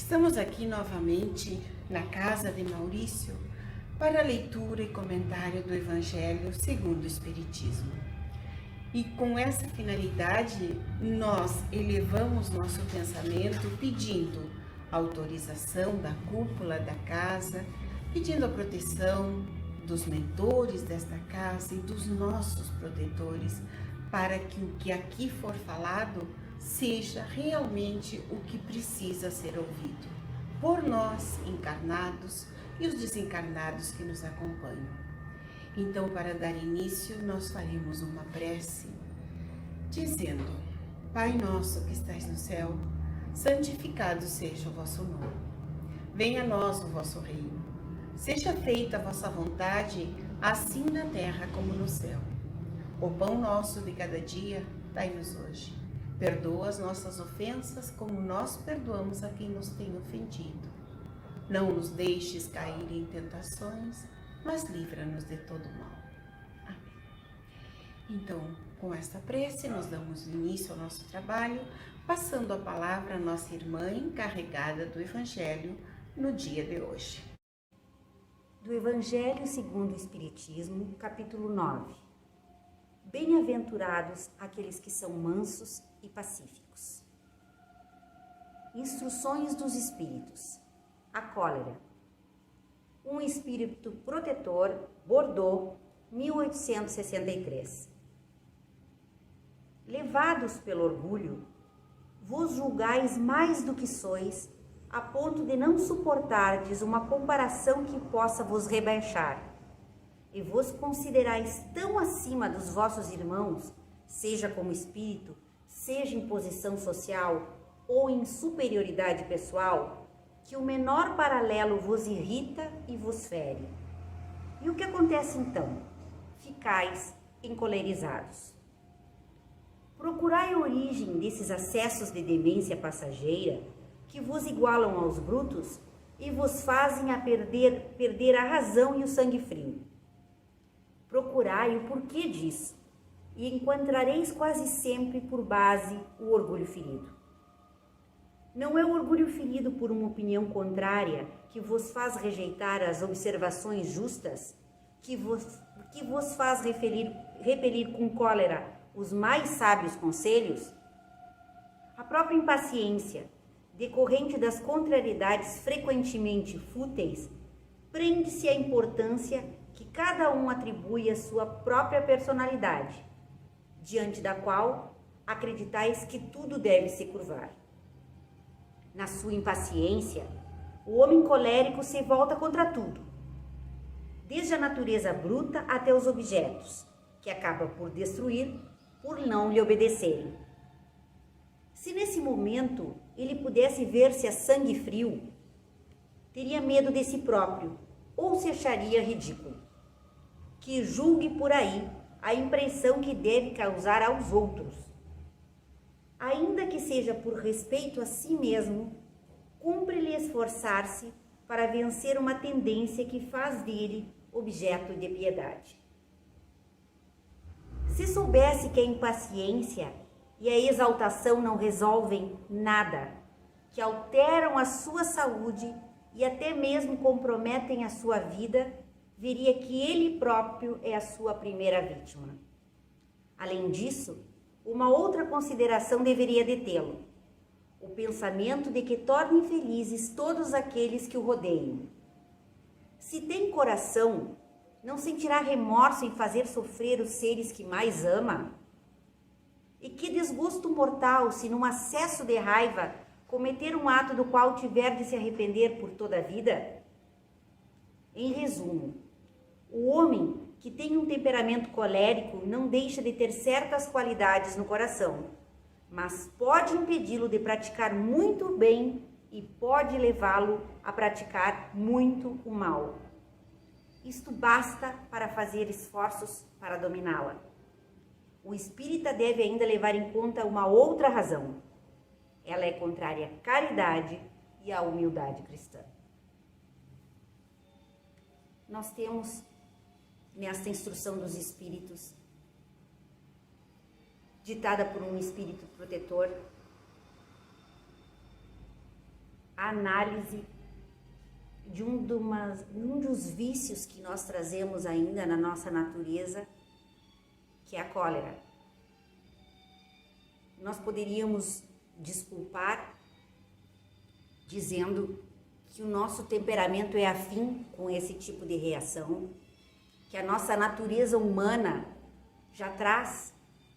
Estamos aqui novamente na casa de Maurício para a leitura e comentário do Evangelho segundo o Espiritismo. E com essa finalidade, nós elevamos nosso pensamento pedindo a autorização da cúpula da casa, pedindo a proteção dos mentores desta casa e dos nossos protetores, para que o que aqui for falado seja realmente o que precisa ser ouvido por nós encarnados e os desencarnados que nos acompanham. Então, para dar início, nós faremos uma prece dizendo: Pai nosso que estais no céu, santificado seja o vosso nome. Venha a nós o vosso reino. Seja feita a vossa vontade, assim na terra como no céu. O pão nosso de cada dia, dai-nos hoje. Perdoa as nossas ofensas, como nós perdoamos a quem nos tem ofendido. Não nos deixes cair em tentações, mas livra-nos de todo mal. Amém. Então, com esta prece, nós damos início ao nosso trabalho, passando a palavra à nossa irmã encarregada do Evangelho no dia de hoje. Do Evangelho segundo o Espiritismo, capítulo 9. Bem-aventurados aqueles que são mansos e pacíficos. Instruções dos Espíritos. A cólera. Um espírito protetor, Bordeaux, 1863. Levados pelo orgulho, vos julgais mais do que sois, a ponto de não suportardes uma comparação que possa vos rebaixar, e vos considerais tão acima dos vossos irmãos, seja como espírito, seja em posição social ou em superioridade pessoal, que o menor paralelo vos irrita e vos fere. E o que acontece então? Ficais encolerizados. Procurai a origem desses acessos de demência passageira que vos igualam aos brutos e vos fazem a perder a razão e o sangue frio. Procurai o porquê disso, e encontrareis quase sempre por base o orgulho ferido. Não é o orgulho ferido por uma opinião contrária que vos faz rejeitar as observações justas, que vos faz repelir com cólera os mais sábios conselhos? A própria impaciência, decorrente das contrariedades frequentemente fúteis, prende-se à importância que cada um atribui à sua própria personalidade, diante da qual acreditais que tudo deve se curvar. Na sua impaciência, o homem colérico se volta contra tudo, desde a natureza bruta até os objetos, que acaba por destruir por não lhe obedecerem. Se nesse momento ele pudesse ver-se a sangue frio, teria medo de si próprio ou se acharia ridículo. Que julgue por aí a impressão que deve causar aos outros. Ainda que seja por respeito a si mesmo, cumpre-lhe esforçar-se para vencer uma tendência que faz dele objeto de piedade. Se soubesse que a impaciência e a exaltação não resolvem nada, que alteram a sua saúde e até mesmo comprometem a sua vida, veria que ele próprio é a sua primeira vítima. Além disso, uma outra consideração deveria detê-lo: o pensamento de que torne felizes todos aqueles que o rodeiam. Se tem coração, não sentirá remorso em fazer sofrer os seres que mais ama? E que desgosto mortal se, num acesso de raiva, cometer um ato do qual tiver de se arrepender por toda a vida? Em resumo, o homem que tem um temperamento colérico não deixa de ter certas qualidades no coração, mas pode impedi-lo de praticar muito bem e pode levá-lo a praticar muito o mal. Isto basta para fazer esforços para dominá-la. O espírita deve ainda levar em conta uma outra razão. Ela é contrária à caridade e à humildade cristã. Nós temos nesta instrução dos espíritos, ditada por um espírito protetor, a análise de um dos vícios que nós trazemos ainda na nossa natureza, que é a cólera. Nós poderíamos desculpar dizendo que o nosso temperamento é afim com esse tipo de reação, que a nossa natureza humana já traz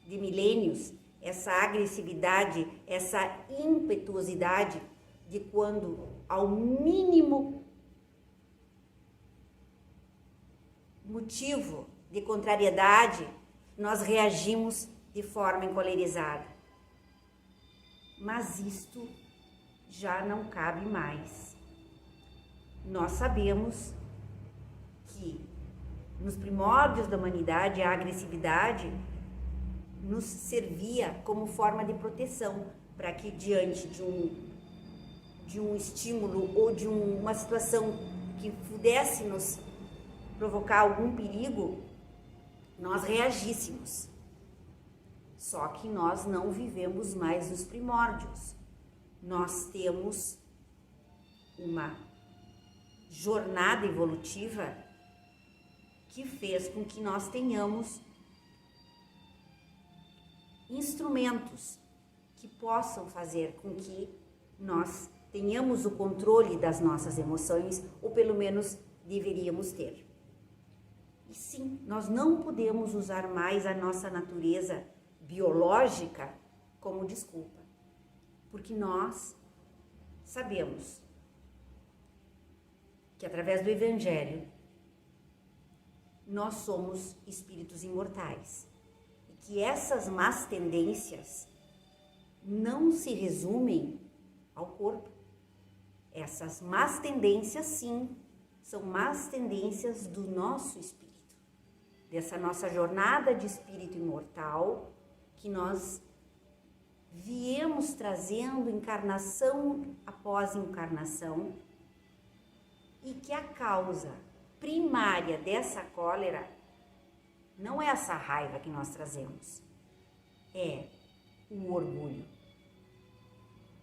de milênios essa agressividade, essa impetuosidade de quando, ao mínimo motivo de contrariedade, nós reagimos de forma encolerizada. Mas isto já não cabe mais. Nós sabemos que nos primórdios da humanidade a agressividade nos servia como forma de proteção, para que diante de um estímulo ou de uma situação que pudesse nos provocar algum perigo, nós reagíssemos. Só que nós não vivemos mais nos primórdios. Nós temos uma jornada evolutiva que fez com que nós tenhamos instrumentos que possam fazer com que nós tenhamos o controle das nossas emoções, ou pelo menos deveríamos ter. E sim, nós não podemos usar mais a nossa natureza biológica como desculpa, porque nós sabemos que através do Evangelho nós somos espíritos imortais e que essas más tendências não se resumem ao corpo. Essas más tendências, sim, são más tendências do nosso espírito, dessa nossa jornada de espírito imortal que nós viemos trazendo encarnação após encarnação, e que a causa primária dessa cólera não é essa raiva que nós trazemos, é o orgulho.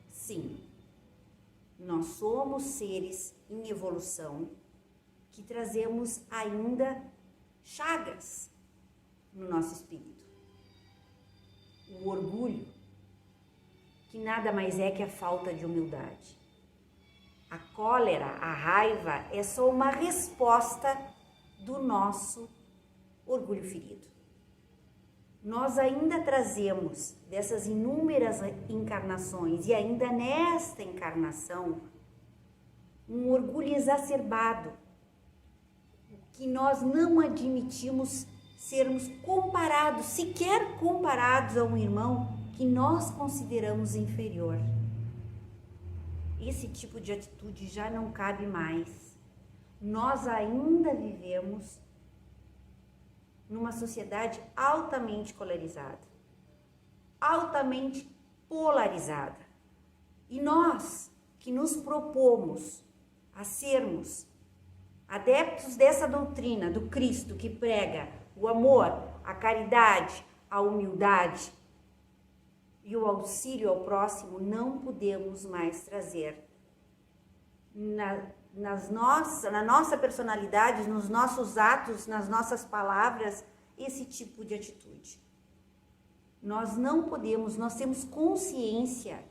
Sim, nós somos seres em evolução que trazemos ainda chagas no nosso espírito. O orgulho, que nada mais é que a falta de humildade. A cólera, a raiva, é só uma resposta do nosso orgulho ferido. Nós ainda trazemos dessas inúmeras encarnações, e ainda nesta encarnação, um orgulho exacerbado, que nós não admitimos sermos comparados, sequer comparados a um irmão que nós consideramos inferior. Esse tipo de atitude já não cabe mais. Nós ainda vivemos numa sociedade altamente polarizada, altamente polarizada. E nós que nos propomos a sermos adeptos dessa doutrina do Cristo que prega o amor, a caridade, a humildade e o auxílio ao próximo, não podemos mais trazer na nossa personalidade, nos nossos atos, nas nossas palavras, esse tipo de atitude. Nós não podemos, nós temos consciência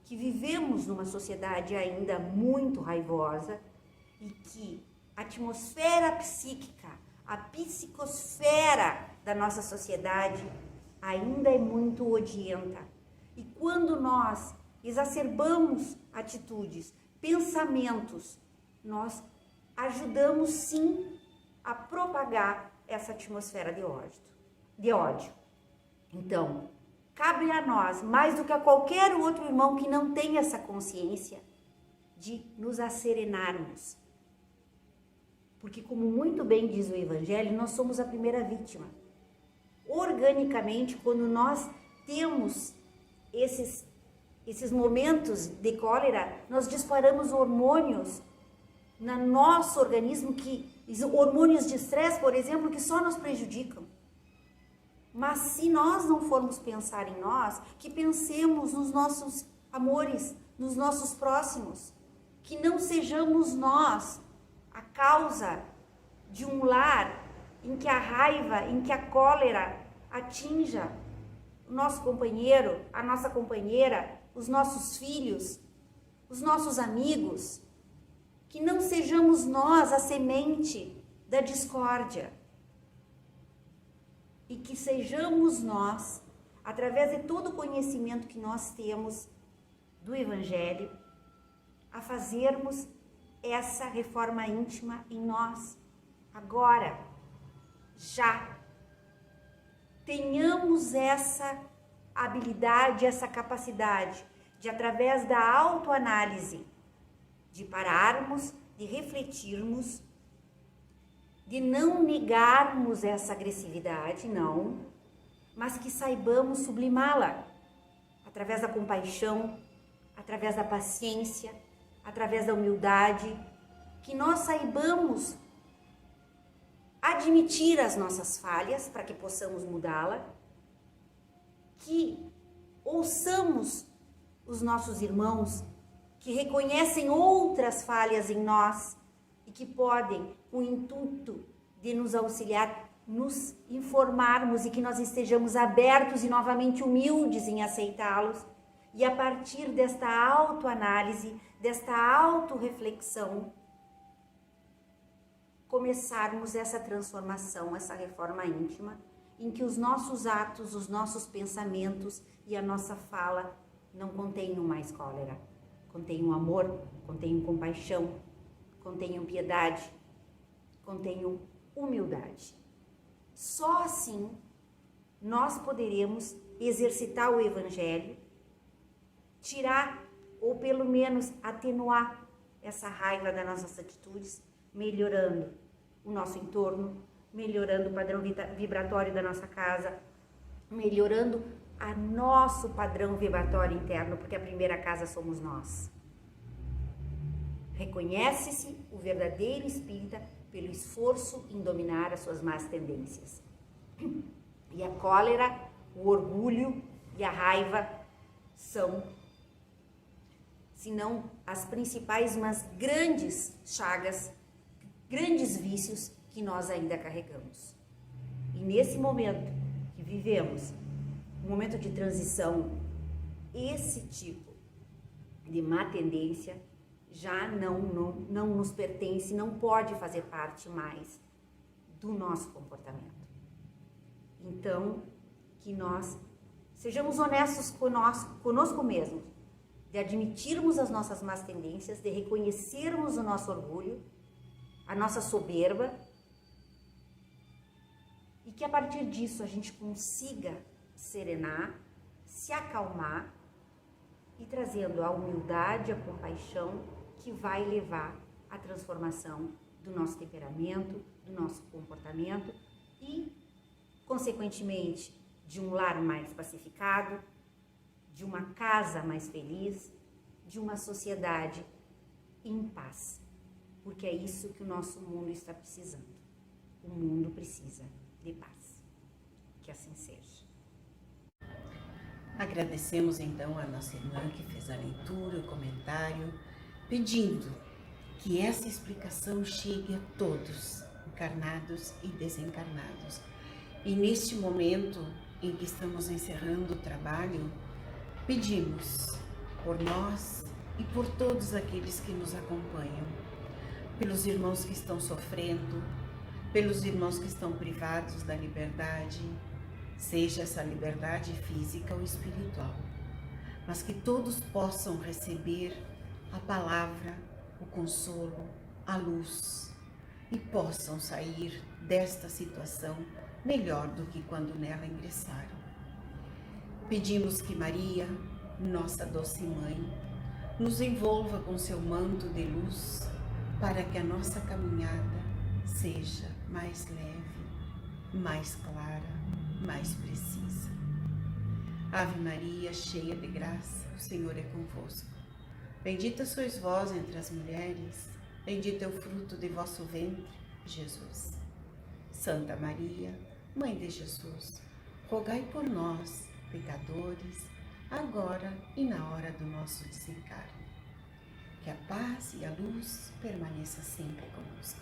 que vivemos numa sociedade ainda muito raivosa e que a atmosfera psíquica, a psicosfera da nossa sociedade ainda é muito odienta. E quando nós exacerbamos atitudes, pensamentos, nós ajudamos sim a propagar essa atmosfera de ódio. Então, cabe a nós, mais do que a qualquer outro irmão que não tenha essa consciência, de nos asserenarmos. Porque, como muito bem diz o Evangelho, nós somos a primeira vítima. Organicamente, quando nós temos esses momentos de cólera, nós disparamos hormônios no nosso organismo, hormônios de estresse, por exemplo, que só nos prejudicam. Mas se nós não formos pensar em nós, que pensemos nos nossos amores, nos nossos próximos, que não sejamos nós a causa de um lar em que a raiva, em que a cólera atinja o nosso companheiro, a nossa companheira, os nossos filhos, os nossos amigos, que não sejamos nós a semente da discórdia e que sejamos nós, através de todo o conhecimento que nós temos do Evangelho, a fazermos essa reforma íntima em nós, agora, já. Tenhamos essa habilidade, essa capacidade de, através da autoanálise, de pararmos, de refletirmos, de não negarmos essa agressividade, não, mas que saibamos sublimá-la através da compaixão, através da paciência, através da humildade, que nós saibamos admitir as nossas falhas para que possamos mudá-la, que ouçamos os nossos irmãos que reconhecem outras falhas em nós e que podem, com o intuito de nos auxiliar, nos informarmos e que nós estejamos abertos e novamente humildes em aceitá-los, e a partir desta autoanálise, desta autorreflexão, começarmos essa transformação, essa reforma íntima, em que os nossos atos, os nossos pensamentos e a nossa fala não contenham mais cólera, contenham amor, contenham compaixão, contenham piedade, contenham humildade. Só assim nós poderemos exercitar o Evangelho, tirar ou pelo menos atenuar essa raiva das nossas atitudes, melhorando o nosso entorno, melhorando o padrão vibratório da nossa casa, melhorando a nosso padrão vibratório interno, porque a primeira casa somos nós. Reconhece-se o verdadeiro espírita pelo esforço em dominar as suas más tendências. E a cólera, o orgulho e a raiva são, se não as principais, mas grandes chagas, grandes vícios que nós ainda carregamos. E nesse momento que vivemos, um momento de transição, esse tipo de má tendência já não nos pertence, não pode fazer parte mais do nosso comportamento. Então, que nós sejamos honestos conosco mesmos, de admitirmos as nossas más tendências, de reconhecermos o nosso orgulho, a nossa soberba, e que a partir disso a gente consiga serenar, se acalmar e trazendo a humildade, a compaixão que vai levar à transformação do nosso temperamento, do nosso comportamento e, consequentemente, de um lar mais pacificado, de uma casa mais feliz, de uma sociedade em paz. Porque é isso que o nosso mundo está precisando. O mundo precisa de paz. Que assim seja. Agradecemos então a nossa irmã que fez a leitura, o comentário, pedindo que essa explicação chegue a todos, encarnados e desencarnados. E neste momento em que estamos encerrando o trabalho, pedimos por nós e por todos aqueles que nos acompanham, pelos irmãos que estão sofrendo, pelos irmãos que estão privados da liberdade, seja essa liberdade física ou espiritual, mas que todos possam receber a palavra, o consolo, a luz e possam sair desta situação melhor do que quando nela ingressaram. Pedimos que Maria, nossa doce mãe, nos envolva com seu manto de luz para que a nossa caminhada seja mais leve, mais clara, mais precisa. Ave Maria, cheia de graça, o Senhor é convosco. Bendita sois vós entre as mulheres, bendito é o fruto de vosso ventre, Jesus. Santa Maria, Mãe de Jesus, rogai por nós, pecadores, agora e na hora do nosso desencarne. Que Que a paz e a luz permaneça sempre conosco.